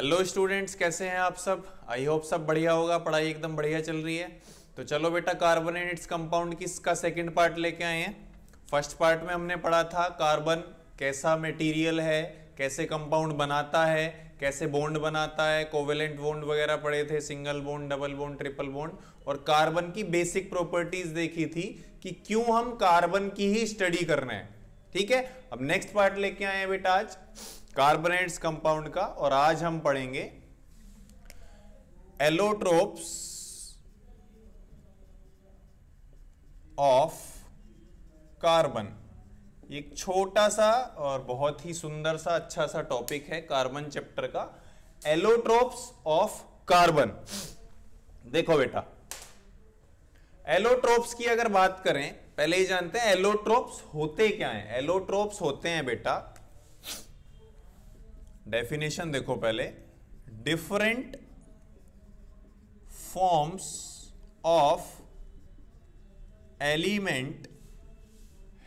Hello students, कैसे हैं आप सब। आई होप सब बढ़िया होगा, पढ़ाई एकदम बढ़िया चल रही है। तो चलो बेटा, कार्बन एंड इट्स कंपाउंड की इसका सेकंड पार्ट लेके आए हैं। फर्स्ट पार्ट में हमने पढ़ा था कार्बन कैसा मटेरियल है, कैसे कंपाउंड बनाता है, कैसे बॉन्ड बनाता है, कोवेलेंट बॉन्ड वगैरह पढ़े थे, single bond, double bond, triple bond, और कार्बन की बेसिक प्रॉपर्टीज देखी थी कि क्यों हम कार्बन की ही स्टडी कर रहे हैं। ठीक है, अब नेक्स्ट पार्ट लेके आए हैं बेटा आज कार्बोनेट्स कंपाउंड का, और आज हम पढ़ेंगे एलोट्रोप्स ऑफ कार्बन। एक छोटा सा और बहुत ही सुंदर सा अच्छा सा टॉपिक है कार्बन चैप्टर का, एलोट्रोप्स ऑफ कार्बन। देखो बेटा, एलोट्रोप्स की अगर बात करें, पहले ही जानते हैं एलोट्रोप्स होते क्या हैं। एलोट्रोप्स होते हैं बेटा, डेफिनेशन देखो पहले, different forms of element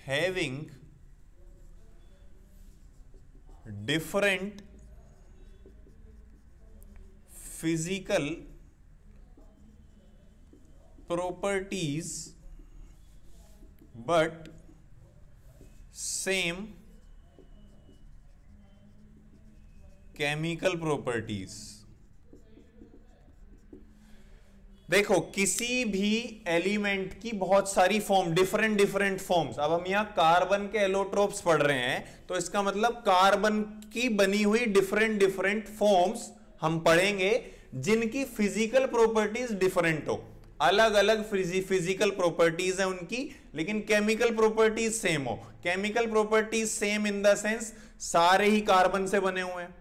having different physical properties but same chemical properties। देखो, किसी भी एलिमेंट की बहुत सारी फॉर्म, डिफरेंट डिफरेंट फॉर्म्स। अब हम यहां कार्बन के एलोट्रोप्स पढ़ रहे हैं, तो इसका मतलब कार्बन की बनी हुई डिफरेंट डिफरेंट फॉर्म्स हम पढ़ेंगे जिनकी फिजिकल प्रॉपर्टीज डिफरेंट हो, अलग अलग फिजिकल प्रॉपर्टीज है उनकी, लेकिन केमिकल प्रॉपर्टीज सेम हो। Chemical properties same in the sense सारे ही कार्बन से बने हुए हैं,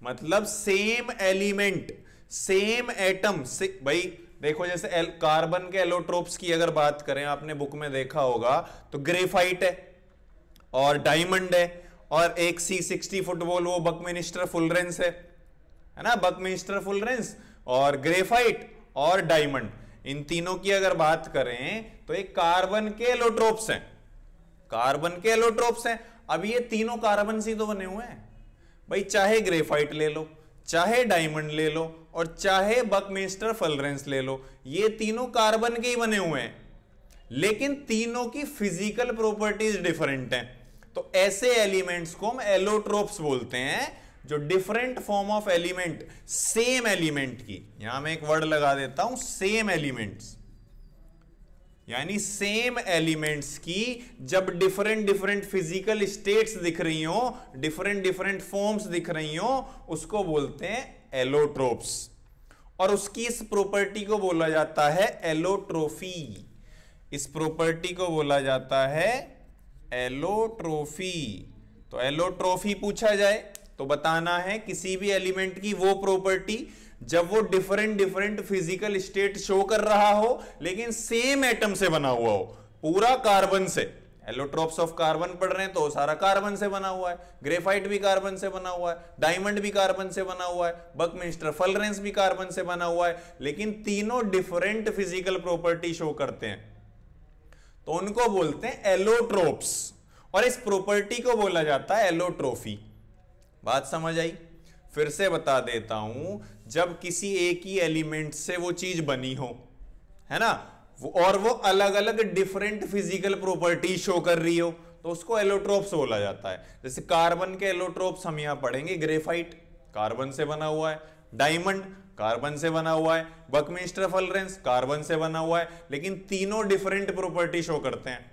मतलब सेम एलिमेंट, सेम एटम से। भाई देखो, जैसे कार्बन के एलोट्रोप्स की अगर बात करें, आपने बुक में देखा होगा, तो ग्रेफाइट है और डायमंड है, और एक C60 फुटबॉल वो बकमिंस्टर फुलरेंस है ना, बकमिंस्टर फुलरेंस और ग्रेफाइट और डायमंड। इन तीनों की अगर बात करें तो एक कार्बन के एलोट्रोप्स हैं, कार्बन के एलोट्रोप्स हैं। अब ये तीनों कार्बन से तो बने हुए हैं भाई, चाहे ग्रेफाइट ले लो, चाहे डायमंड ले लो, और चाहे बकमिंस्टर फुलरेंस ले लो, ये तीनों कार्बन के ही बने हुए हैं, लेकिन तीनों की फिजिकल प्रॉपर्टीज डिफरेंट हैं। तो ऐसे एलिमेंट्स को हम एलोट्रोप्स बोलते हैं, जो different form of element, same element की, यहां मैं एक वर्ड लगा देता हूं, सेम एलिमेंट्स, यानी सेम एलिमेंट्स की जब डिफरेंट डिफरेंट फिजिकल स्टेट्स दिख रही हो, डिफरेंट डिफरेंट फॉर्म्स दिख रही हो, उसको बोलते हैं एलोट्रोप्स। और उसकी इस प्रॉपर्टी को बोला जाता है एलोट्रोफी। इस प्रॉपर्टी को बोला जाता है एलोट्रोफी। तो एलोट्रोफी पूछा जाए तो बताना है किसी भी एलिमेंट की वो प्रॉपर्टी जब वो different different physical state show कर रहा हो, लेकिन सेम एटम से बना हुआ हो, पूरा कार्बन से। एलोट्रोप्स ऑफ कार्बन पढ़ रहे हैं तो सारा कार्बन से बना हुआ है, ग्रेफाइट भी कार्बन से बना हुआ है, डायमंड भी कार्बन से बना हुआ है, बकमिंस्टर फुलरेंस भी कार्बन से बना हुआ है, लेकिन तीनों डिफरेंट फिजिकल प्रॉपर्टी शो करते हैं, तो उनको बोलते हैं एलोट्रोप्स। और इस प्रॉपर्टी को बोला जाता है एलोट्रोफी। बात समझ आई? फिर से बता देता हूं, जब किसी एक ही एलिमेंट से वो चीज बनी हो, है ना, और वो अलग अलग डिफरेंट फिजिकल प्रॉपर्टी शो कर रही हो, तो उसको एलोट्रोप्स बोला जाता है। जैसे कार्बन के एलोट्रोप्स हम यहां पढ़ेंगे, ग्रेफाइट कार्बन से बना हुआ है, डायमंड कार्बन से बना हुआ है, बकमिंस्टर फुलरेंस कार्बन से बना हुआ है, लेकिन तीनों डिफरेंट प्रॉपर्टी शो करते हैं।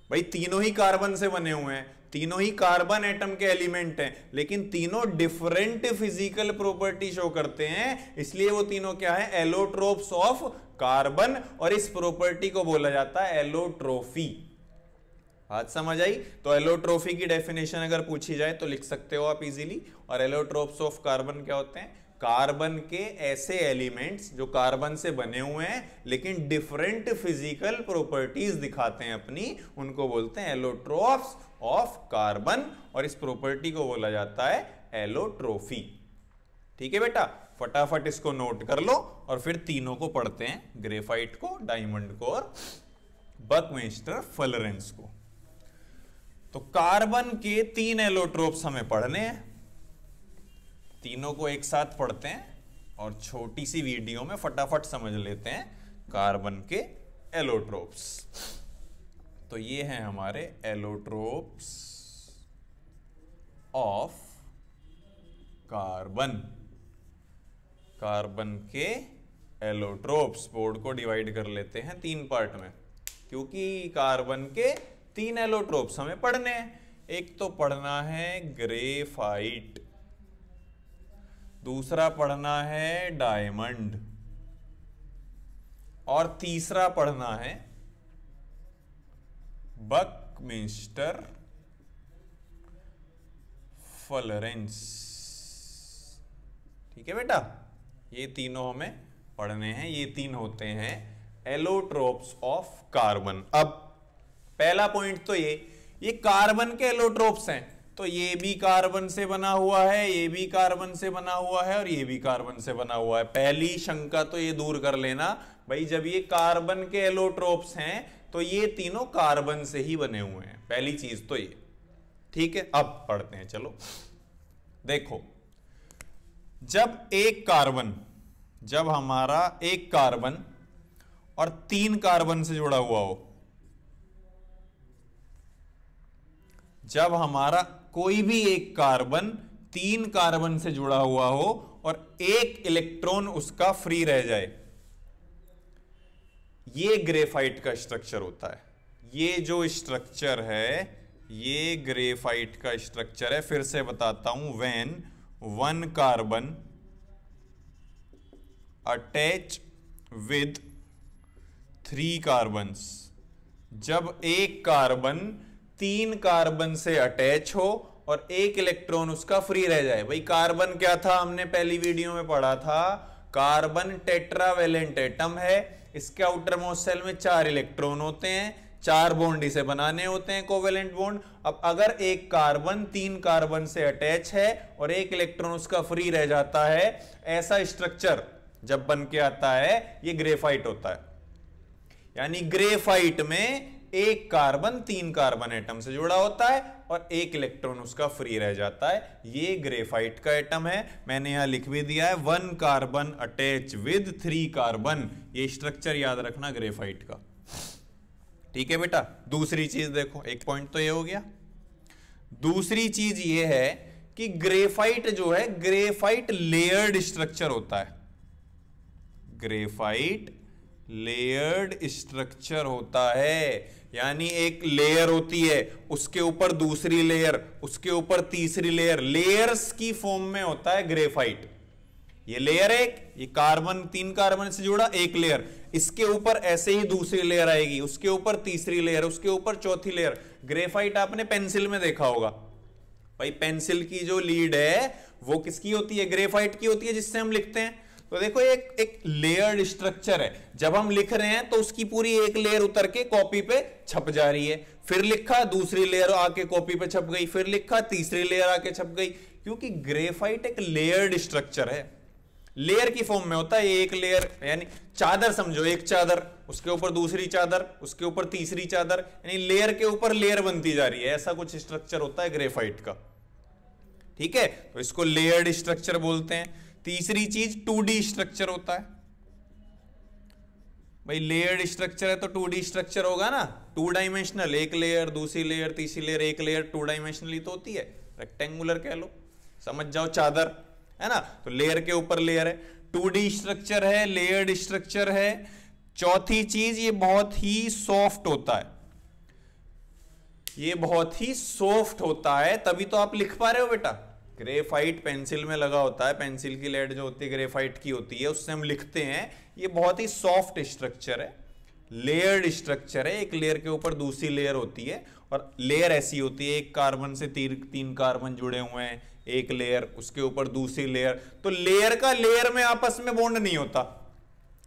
भाई तीनों ही कार्बन से बने हुए हैं, तीनों ही कार्बन एटम के एलिमेंट हैं, लेकिन तीनों डिफरेंट फिजिकल प्रॉपर्टी शो करते हैं, इसलिए वो तीनों क्या है, एलोट्रोप्स ऑफ कार्बन, और इस प्रॉपर्टी को बोला जाता है एलोट्रोफी। बात समझ आई? तो एलोट्रोफी की डेफिनेशन अगर पूछी जाए तो लिख सकते हो आप इजीली। और एलोट्रोप्स ऑफ कार्बन क्या होते हैं? कार्बन के ऐसे एलिमेंट्स जो कार्बन से बने हुए हैं लेकिन डिफरेंट फिजिकल प्रॉपर्टीज दिखाते हैं अपनी, उनको बोलते हैं एलोट्रोप्स ऑफ कार्बन, और इस प्रॉपर्टी को बोला जाता है एलोट्रोफी। ठीक है बेटा, फटाफट इसको नोट कर लो और फिर तीनों को पढ़ते हैं, ग्रेफाइट को, डायमंड को और बकमिंस्टर फुलरेंस को। तो कार्बन के 3 एलोट्रोप्स हमें पढ़ने हैं। तीनों को एक साथ पढ़ते हैं और छोटी सी वीडियो में फटाफट समझ लेते हैं कार्बन के एलोट्रोप्स। तो ये हैं हमारे एलोट्रोप्स ऑफ कार्बन। कार्बन के एलोट्रोप्स, बोर्ड को डिवाइड कर लेते हैं 3 पार्ट में, क्योंकि कार्बन के 3 एलोट्रोप्स हमें पढ़ने हैं। एक तो पढ़ना है ग्रेफाइट, दूसरा पढ़ना है डायमंड, और तीसरा पढ़ना है बकमिंस्टर फलरेंस। ठीक है बेटा, ये तीनों हमें पढ़ने हैं। ये 3 होते हैं एलोट्रोप्स ऑफ कार्बन। अब पहला पॉइंट तो ये कार्बन के एलोट्रोप्स हैं, तो ये भी कार्बन से बना हुआ है, ये भी कार्बन से बना हुआ है, और ये भी कार्बन से बना हुआ है। पहली शंका तो ये दूर कर लेना भाई, जब ये कार्बन के एलोट्रोप्स हैं तो ये तीनों कार्बन से ही बने हुए हैं। पहली चीज तो ये। ठीक है, अब पढ़ते हैं। चलो देखो, जब हमारा एक कार्बन और 3 कार्बन से जुड़ा हुआ हो, जब हमारा कोई भी एक कार्बन 3 कार्बन से जुड़ा हुआ हो और एक इलेक्ट्रॉन उसका फ्री रह जाए, ये ग्रेफाइट का स्ट्रक्चर होता है। ये जो स्ट्रक्चर है ये ग्रेफाइट का स्ट्रक्चर है। फिर से बताता हूं, when 1 carbon attach with 3 carbons, जब एक कार्बन 3 कार्बन से अटैच हो और एक इलेक्ट्रॉन उसका फ्री रह जाए। भाई कार्बन क्या था, हमने पहली वीडियो में पढ़ा था, कार्बन टेट्रावेलेंट एटम है। इसके आउटर मोस्ट शेल में 4 इलेक्ट्रॉन होते हैं, 4 बॉन्ड इसे बनाने होते हैं, कोवेलेंट बॉन्ड। अब अगर एक कार्बन 3 कार्बन से अटैच है और एक इलेक्ट्रॉन उसका फ्री रह जाता है, ऐसा स्ट्रक्चर जब बन के आता है, ये ग्रेफाइट होता है। यानी ग्रेफाइट में एक कार्बन 3 कार्बन एटम से जुड़ा होता है और एक इलेक्ट्रॉन उसका फ्री रह जाता है। ये ग्रेफाइट का एटम है। मैंने यहां लिख भी दिया है 1 कार्बन अटैच विद 3 कार्बन। ये स्ट्रक्चर याद रखना ग्रेफाइट का। ठीक है बेटा, दूसरी चीज देखो, एक पॉइंट तो ये हो गया। दूसरी चीज ये है कि ग्रेफाइट जो है, ग्रेफाइट लेयर्ड स्ट्रक्चर होता है। ग्रेफाइट लेयर्ड स्ट्रक्चर होता है, यानी एक लेयर होती है, उसके ऊपर दूसरी लेयर, उसके ऊपर तीसरी लेयर, लेयर्स की फॉर्म में होता है ग्रेफाइट। ये लेयर एक, ये कार्बन 3 कार्बन से जुड़ा एक लेयर, इसके ऊपर ऐसे ही दूसरी लेयर आएगी, उसके ऊपर तीसरी लेयर, उसके ऊपर चौथी लेयर। ग्रेफाइट आपने पेंसिल में देखा होगा। भाई पेंसिल की जो लीड है वो किसकी होती है, ग्रेफाइट की होती है, जिससे हम लिखते हैं। तो देखो एक लेयर्ड स्ट्रक्चर है, जब हम लिख रहे हैं तो उसकी पूरी एक लेयर उतर के कॉपी पे छप जा रही है, फिर लिखा दूसरी लेयर आके कॉपी पे छप गई, फिर लिखा तीसरी लेयर आके छप गई, क्योंकि ग्रेफाइट एक लेयर्ड स्ट्रक्चर है, लेयर की फॉर्म में होता है। एक लेयर यानी चादर समझो, एक चादर, उसके ऊपर दूसरी चादर, उसके ऊपर तीसरी चादर, यानी लेयर के ऊपर लेयर बनती जा रही है, ऐसा कुछ स्ट्रक्चर होता है ग्रेफाइट का। ठीक है, तो इसको लेयर्ड स्ट्रक्चर बोलते हैं। तीसरी चीज 2D स्ट्रक्चर होता है। भाई लेयर्ड स्ट्रक्चर है तो 2D स्ट्रक्चर होगा ना, 2 डायमेंशनल, एक लेयर दूसरी लेयर तीसरी लेयर, एक लेयर 2 डायमेंशनली तो होती है, रेक्टेंगुलर कह लो, समझ जाओ, चादर है ना। तो लेयर के ऊपर लेयर है, 2D स्ट्रक्चर है, लेयर्ड स्ट्रक्चर है। चौथी चीज, ये बहुत ही सॉफ्ट होता है। ये बहुत ही सॉफ्ट होता है, तभी तो आप लिख पा रहे हो बेटा। ग्रेफाइट पेंसिल में लगा होता है, पेंसिल की लेड जो होती है ग्रेफाइट की होती है, उससे हम लिखते हैं। ये बहुत ही सॉफ्ट स्ट्रक्चर है, लेयर्ड स्ट्रक्चर है। एक लेयर के ऊपर दूसरी लेयर होती है, और लेयर ऐसी होती है, एक कार्बन से 3 कार्बन जुड़े हुए हैं, एक लेयर, उसके ऊपर दूसरी लेयर। तो लेयर का लेयर में आपस में बॉन्ड नहीं होता,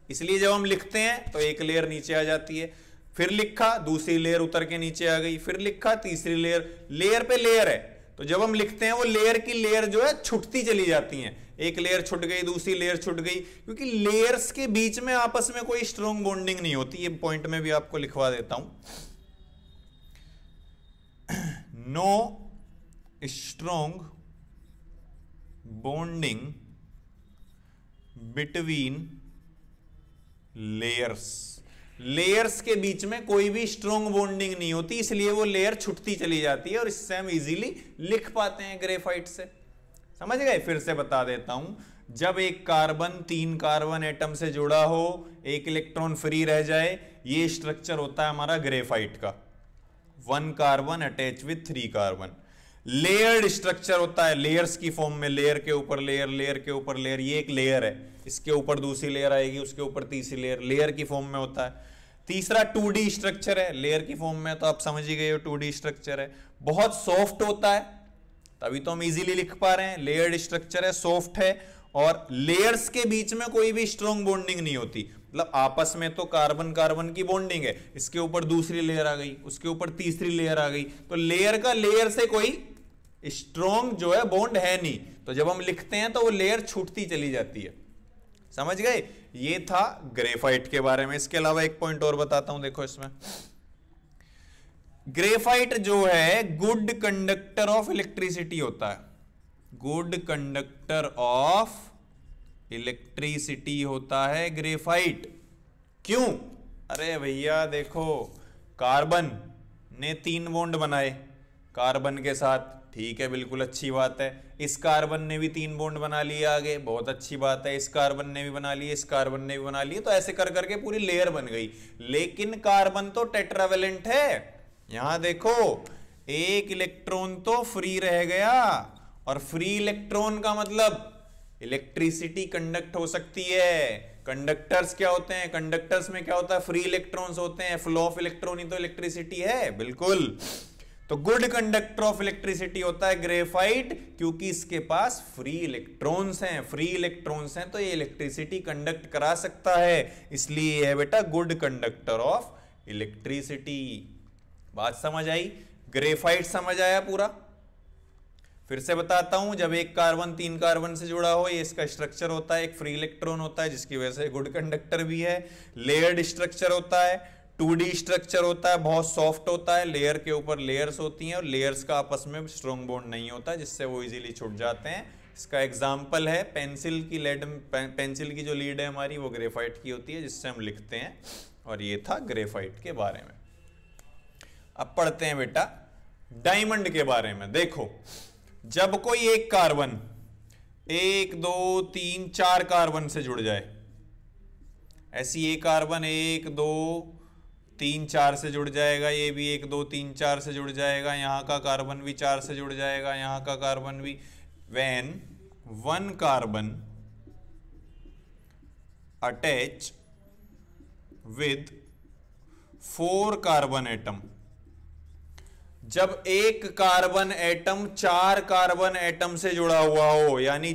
इसलिए जब हम लिखते हैं तो एक लेयर नीचे आ जाती है, फिर लिखा दूसरी लेयर उतर के नीचे आ गई, फिर लिखा तीसरी लेयर, लेयर पे लेयर है। तो जब हम लिखते हैं वो लेयर की लेयर जो है छुटती चली जाती हैं, एक लेयर छुट गई, दूसरी लेयर छुट गई, क्योंकि लेयर्स के बीच में आपस में कोई स्ट्रॉन्ग बॉन्डिंग नहीं होती। ये पॉइंट में भी आपको लिखवा देता हूं, no strong bonding between layers. Layers के बीच में कोई भी स्ट्रॉन्ग बॉन्डिंग नहीं होती, इसलिए वो लेयर छुटती चली जाती है और इससे हम इजीली लिख पाते हैं ग्रेफाइट से। समझ गए? फिर से बता देता हूं, जब एक कार्बन 3 कार्बन एटम से जुड़ा हो, एक इलेक्ट्रॉन फ्री रह जाए, ये स्ट्रक्चर होता है हमारा ग्रेफाइट का। 1 carbon attach with 3 carbon. Layered structure होता है, लेयर्स की फॉर्म में, लेयर के ऊपर लेयर, लेयर के ऊपर लेयर। ये एक लेयर है, इसके ऊपर दूसरी लेयर आएगी, उसके ऊपर तीसरी लेयर, लेयर की फॉर्म में होता है। तीसरा 2D स्ट्रक्चर है, लेयर की फॉर्म में, तो आप समझ ही गए हो 2D स्ट्रक्चर है। बहुत सॉफ्ट होता है, तभी तो हम इजीली लिख पा रहे हैं। लेयर्ड स्ट्रक्चर है, सॉफ्ट है, और लेयर्स के बीच में कोई भी स्ट्रॉन्ग बॉन्डिंग नहीं होती। मतलब आपस में तो कार्बन कार्बन की बॉन्डिंग है, इसके ऊपर दूसरी लेयर आ गई, उसके ऊपर तीसरी लेयर आ गई, तो लेयर का लेयर से कोई स्ट्रॉन्ग जो है बॉन्ड है नहीं। तो जब हम लिखते हैं तो वो लेयर छूटती चली जाती है। समझ गए? ये था ग्रेफाइट के बारे में। इसके अलावा एक पॉइंट और बताता हूं, देखो इसमें ग्रेफाइट जो है गुड कंडक्टर ऑफ इलेक्ट्रिसिटी होता है। गुड कंडक्टर ऑफ इलेक्ट्रिसिटी होता है ग्रेफाइट। क्यों? अरे भैया देखो, कार्बन ने 3 बॉन्ड बनाए कार्बन के साथ, ठीक है, बिल्कुल अच्छी बात है। इस कार्बन ने भी 3 बॉन्ड बना लिए आगे, बहुत अच्छी बात है। इस कार्बन ने भी बना लिए, इस कार्बन ने भी बना लिए, तो ऐसे कर करके पूरी लेयर बन गई। लेकिन कार्बन तो टेट्रावेलेंट है। यहां देखो, एक इलेक्ट्रॉन तो फ्री रह गया, और फ्री इलेक्ट्रॉन का मतलब इलेक्ट्रिसिटी कंडक्ट हो सकती है। कंडक्टर्स क्या होते हैं? कंडक्टर्स में क्या होता है? फ्री इलेक्ट्रॉन्स होते हैं। फ्लो ऑफ इलेक्ट्रॉन ही तो इलेक्ट्रिसिटी है। बिल्कुल, तो गुड कंडक्टर ऑफ इलेक्ट्रिसिटी होता है ग्रेफाइट, क्योंकि इसके पास फ्री इलेक्ट्रॉन्स हैं। फ्री इलेक्ट्रॉन्स हैं तो ये इलेक्ट्रिसिटी कंडक्ट करा सकता है, इसलिए है बेटा गुड कंडक्टर ऑफ इलेक्ट्रिसिटी। बात समझ आई? ग्रेफाइट समझ आया पूरा? फिर से बताता हूं, जब एक कार्बन 3 कार्बन से जुड़ा हो, ये इसका स्ट्रक्चर होता है। एक फ्री इलेक्ट्रॉन होता है, जिसकी वजह से गुड कंडक्टर भी है। लेयर्ड स्ट्रक्चर होता है, 2D स्ट्रक्चर होता है, बहुत सॉफ्ट होता है, लेयर के ऊपर लेयर्स होती हैं, और लेयर्स का आपस में स्ट्रॉन्ग बॉन्ड नहीं होता, जिससे वो इजीली छूट जाते हैं। इसका एग्जाम्पल है पेंसिल की लीड। पेंसिल की जो लीड है हमारी, वो ग्रेफाइट की होती है, जिससे हम लिखते हैं। और ये था ग्रेफाइट के बारे में। अब पढ़ते हैं बेटा डायमंड के बारे में। देखो, जब कोई एक कार्बन 1 2 3 4 कार्बन से जुड़ जाए, ऐसी ये कार्बन 1 2 3 4 से जुड़ जाएगा, ये भी 1 2 3 4 से जुड़ जाएगा, यहां का कार्बन भी 4 से जुड़ जाएगा, यहां का कार्बन भी। When 1 carbon attach with 4 carbon atom, जब एक कार्बन एटम 4 कार्बन एटम से जुड़ा हुआ हो, यानी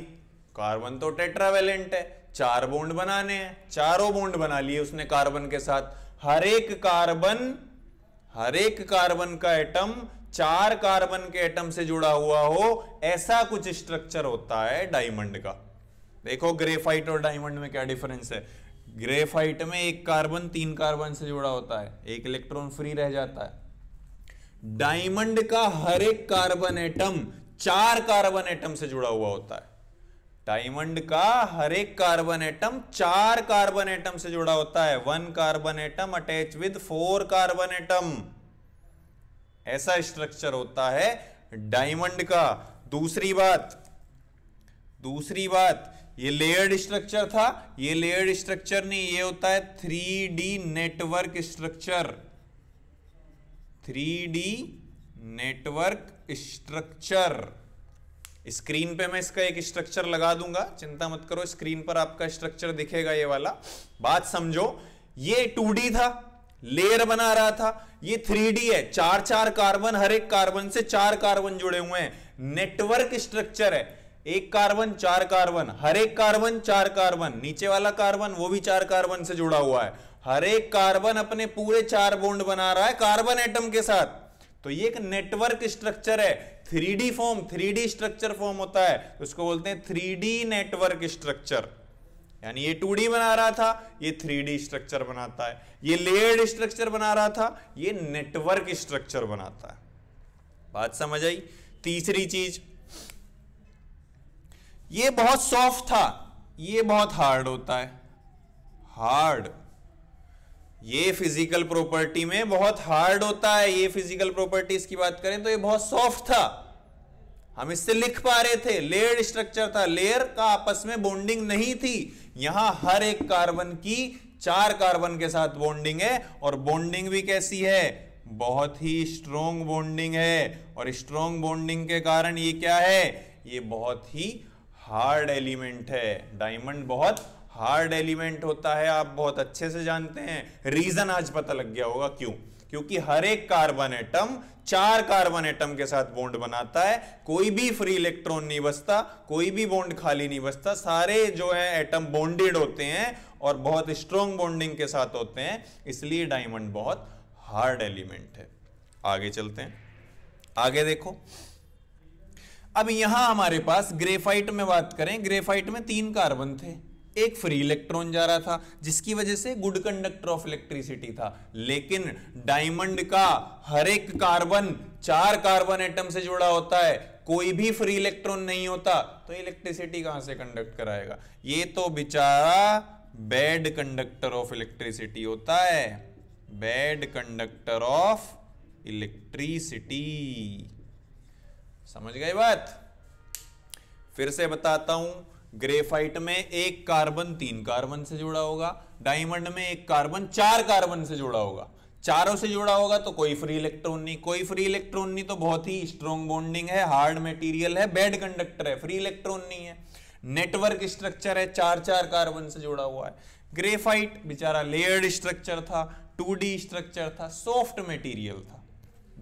कार्बन तो टेट्रावेलेंट है, 4 बॉन्ड बनाने हैं, चारों बॉन्ड बना लिए उसने कार्बन के साथ। हर एक कार्बन का एटम 4 कार्बन के एटम से जुड़ा हुआ हो, ऐसा कुछ स्ट्रक्चर होता है डायमंड का। देखो ग्रेफाइट और डायमंड में क्या डिफरेंस है। ग्रेफाइट में एक कार्बन 3 कार्बन से जुड़ा होता है, एक इलेक्ट्रॉन फ्री रह जाता है। डायमंड का हर एक कार्बन एटम 4 कार्बन एटम से जुड़ा हुआ होता है। डायमंड का हर एक कार्बन एटम 4 कार्बन एटम से जुड़ा होता है। 1 carbon atom attach with 4 carbon atom, ऐसा स्ट्रक्चर होता है डायमंड का। दूसरी बात, ये लेयर्ड स्ट्रक्चर था, ये लेयर्ड स्ट्रक्चर नहीं, ये होता है 3D network structure. 3D network structure. Screen पे मैं इसका एक स्ट्रक्चर लगा दूंगा, चिंता मत करो, स्क्रीन पर आपका स्ट्रक्चर दिखेगा ये वाला। बात समझो, ये 2D था, लेयर बना रहा था, ये 3D है, 4 कार्बन, हर एक कार्बन से 4 कार्बन जुड़े हुए हैं, नेटवर्क स्ट्रक्चर है। एक कार्बन 4 कार्बन, हर एक कार्बन 4 कार्बन, नीचे वाला कार्बन वो भी 4 कार्बन से जुड़ा हुआ है। हर एक कार्बन अपने पूरे 4 बॉन्ड बना रहा है कार्बन एटम के साथ, तो ये एक नेटवर्क स्ट्रक्चर है। 3D form, 3D structure form होता है, तो उसको बोलते हैं 3D नेटवर्क स्ट्रक्चर। यानी ये 2D बना रहा था, ये 3D स्ट्रक्चर बनाता है। ये लेयर्ड स्ट्रक्चर बना रहा था, ये नेटवर्क स्ट्रक्चर बनाता है। बात समझ आई? तीसरी चीज, ये बहुत सॉफ्ट था, ये बहुत हार्ड होता है, हार्ड। ये फिजिकल प्रॉपर्टी में बहुत हार्ड होता है, ये फिजिकल प्रॉपर्टीज की बात करें तो ये बहुत सॉफ्ट था, हम इससे लिख पा रहे थे। लेयर्ड स्ट्रक्चर था, लेयर का आपस में बॉन्डिंग नहीं थी। यहां हर एक कार्बन की 4 कार्बन के साथ बॉन्डिंग है, और बॉन्डिंग भी कैसी है, बहुत ही स्ट्रॉन्ग बॉन्डिंग है। और स्ट्रॉन्ग बॉन्डिंग के कारण ये क्या है, ये बहुत ही हार्ड एलिमेंट है। डायमंड बहुत हार्ड एलिमेंट होता है, आप बहुत अच्छे से जानते हैं। रीजन आज पता लग गया होगा क्यों, क्योंकि हर एक कार्बन एटम 4 कार्बन एटम के साथ बॉन्ड बनाता है। कोई भी फ्री इलेक्ट्रॉन नहीं बचता, कोई भी बॉन्ड खाली नहीं बचता, सारे जो है एटम बॉन्डेड होते हैं और बहुत स्ट्रॉन्ग बॉन्डिंग के साथ होते हैं, इसलिए डायमंड बहुत हार्ड एलिमेंट है। आगे चलते हैं, आगे देखो। अब यहां हमारे पास ग्रेफाइट में बात करें, ग्रेफाइट में 3 कार्बन थे, एक फ्री इलेक्ट्रॉन जा रहा था जिसकी वजह से गुड कंडक्टर ऑफ इलेक्ट्रिसिटी था। लेकिन डायमंड का हर एक कार्बन 4 कार्बन एटम से जुड़ा होता है, कोई भी फ्री इलेक्ट्रॉन नहीं होता, तो इलेक्ट्रिसिटी कहां से कंडक्ट कराएगा। ये तो बेचारा बैड कंडक्टर ऑफ इलेक्ट्रिसिटी होता है, बैड कंडक्टर ऑफ इलेक्ट्रिसिटी। समझ गए बात। फिर से बताता हूं, ग्रेफाइट में एक कार्बन 3 कार्बन से जुड़ा होगा, डायमंड में एक कार्बन 4 कार्बन से जुड़ा होगा। चारों से जुड़ा होगा तो कोई फ्री इलेक्ट्रॉन नहीं, कोई फ्री इलेक्ट्रॉन नहीं तो बहुत ही स्ट्रॉन्ग बॉन्डिंग है, हार्ड मटेरियल है, बैड कंडक्टर है, फ्री इलेक्ट्रॉन नहीं है। नेटवर्क स्ट्रक्चर है, 4-4 कार्बन से जुड़ा हुआ है। ग्रेफाइट बेचारा लेयर्ड स्ट्रक्चर था, 2D स्ट्रक्चर था, सॉफ्ट मटेरियल था।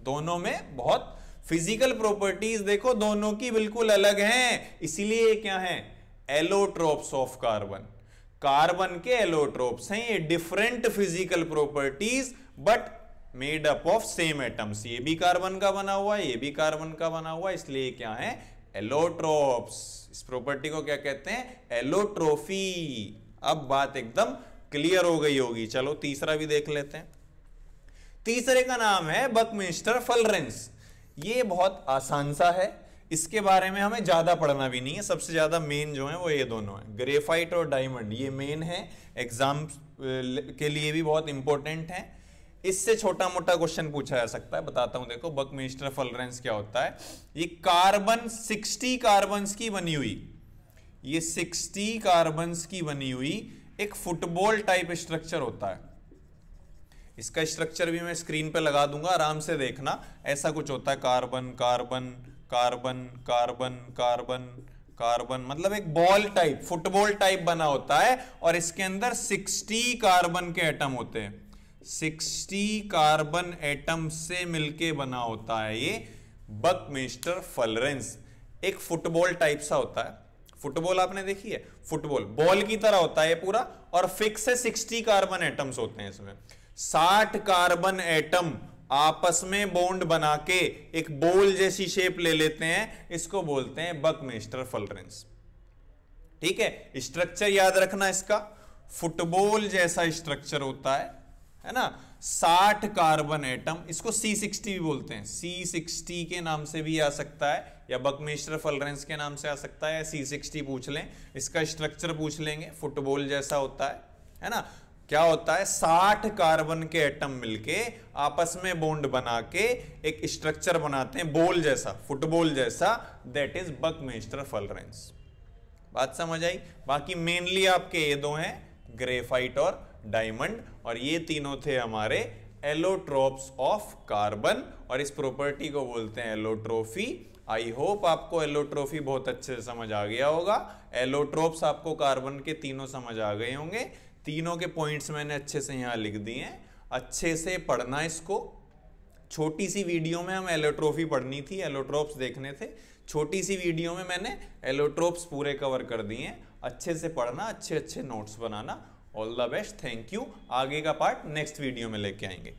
दोनों में बहुत फिजिकल प्रॉपर्टीज देखो दोनों की बिल्कुल अलग हैं, इसीलिए क्या है, एलोट्रोप्स ऑफ कार्बन। कार्बन के एलोट्रोप्स हैं ये, different physical properties but made up of same atoms. ये भी कार्बन का बना हुआ है, ये भी कार्बन का बना हुआ है, इसलिए क्या है, एलोट्रोप्स। इस प्रॉपर्टी को क्या कहते हैं, एलोट्रोफी। अब बात एकदम क्लियर हो गई होगी। चलो तीसरा भी देख लेते हैं। तीसरे का नाम है बकमिंस्टर फलरेंस। ये बहुत आसान सा है, इसके बारे में हमें ज्यादा पढ़ना भी नहीं है। सबसे ज्यादा मेन जो है वो ये दोनों है, ग्रेफाइट और डायमंड, ये मेन है, एग्जाम के लिए भी बहुत इंपॉर्टेंट है। इससे छोटा मोटा क्वेश्चन पूछा जा सकता है, बताता हूं। देखो बकमिंस्टर फलरेंस क्या होता है, ये कार्बन 60 कार्बन की बनी हुई, ये 60 कार्बन की बनी हुई एक फुटबॉल टाइप स्ट्रक्चर होता है। इसका स्ट्रक्चर भी मैं स्क्रीन पे लगा दूंगा, आराम से देखना। ऐसा कुछ होता है, carbon carbon carbon carbon carbon carbon, मतलब एक बॉल टाइप, फुटबॉल टाइप बना होता है, और इसके अंदर 60 कार्बन के एटम होते हैं। 60 कार्बन एटम से मिलके बना होता है ये बकमिंस्टर फलरेंस। एक फुटबॉल टाइप सा होता है, फुटबॉल आपने देखी है, फुटबॉल बॉल की तरह होता है पूरा, और फिक्स है 60 कार्बन एटम्स होते हैं इसमें। 60 कार्बन एटम आपस में बॉन्ड बना के एक बॉल जैसी शेप ले लेते हैं, इसको बोलते हैं बकमिंस्टर फलरेंस। ठीक है, स्ट्रक्चर याद रखना इसका, फुटबॉल जैसा स्ट्रक्चर होता है ना। 60 कार्बन एटम, इसको C60 भी बोलते हैं, C60 के नाम से भी आ सकता है, या बकमिंस्टर फलरेंस के नाम से आ सकता है, या C60 पूछ लें, इसका स्ट्रक्चर पूछ लेंगे। फुटबॉल जैसा होता है ना। क्या होता है, 60 कार्बन के एटम मिलके आपस में बॉन्ड बना के एक स्ट्रक्चर बनाते हैं बॉल जैसा, फुटबॉल जैसा, दैट इज बकमिंस्टर फलरेंस। बात समझ आई। बाकी मेनली आपके ये दो हैं, ग्रेफाइट और डायमंड, और ये तीनों थे हमारे एलोट्रोप्स ऑफ कार्बन, और इस प्रॉपर्टी को बोलते हैं एलोट्रोफी। आई होप आपको एलोट्रोफी बहुत अच्छे से समझ आ गया होगा। एलोट्रोप्स आपको कार्बन के तीनों समझ आ गए होंगे। तीनों के पॉइंट्स मैंने अच्छे से यहां लिख दिए हैं, अच्छे से पढ़ना इसको। छोटी सी वीडियो में हम एलोट्रोफी पढ़नी थी, एलोट्रोप्स देखने थे, छोटी सी वीडियो में मैंने एलोट्रोप्स पूरे कवर कर दिए हैं। अच्छे से पढ़ना, अच्छे अच्छे notes banana. All the best, thank you. आगे का पार्ट नेक्स्ट वीडियो में लेके आएंगे।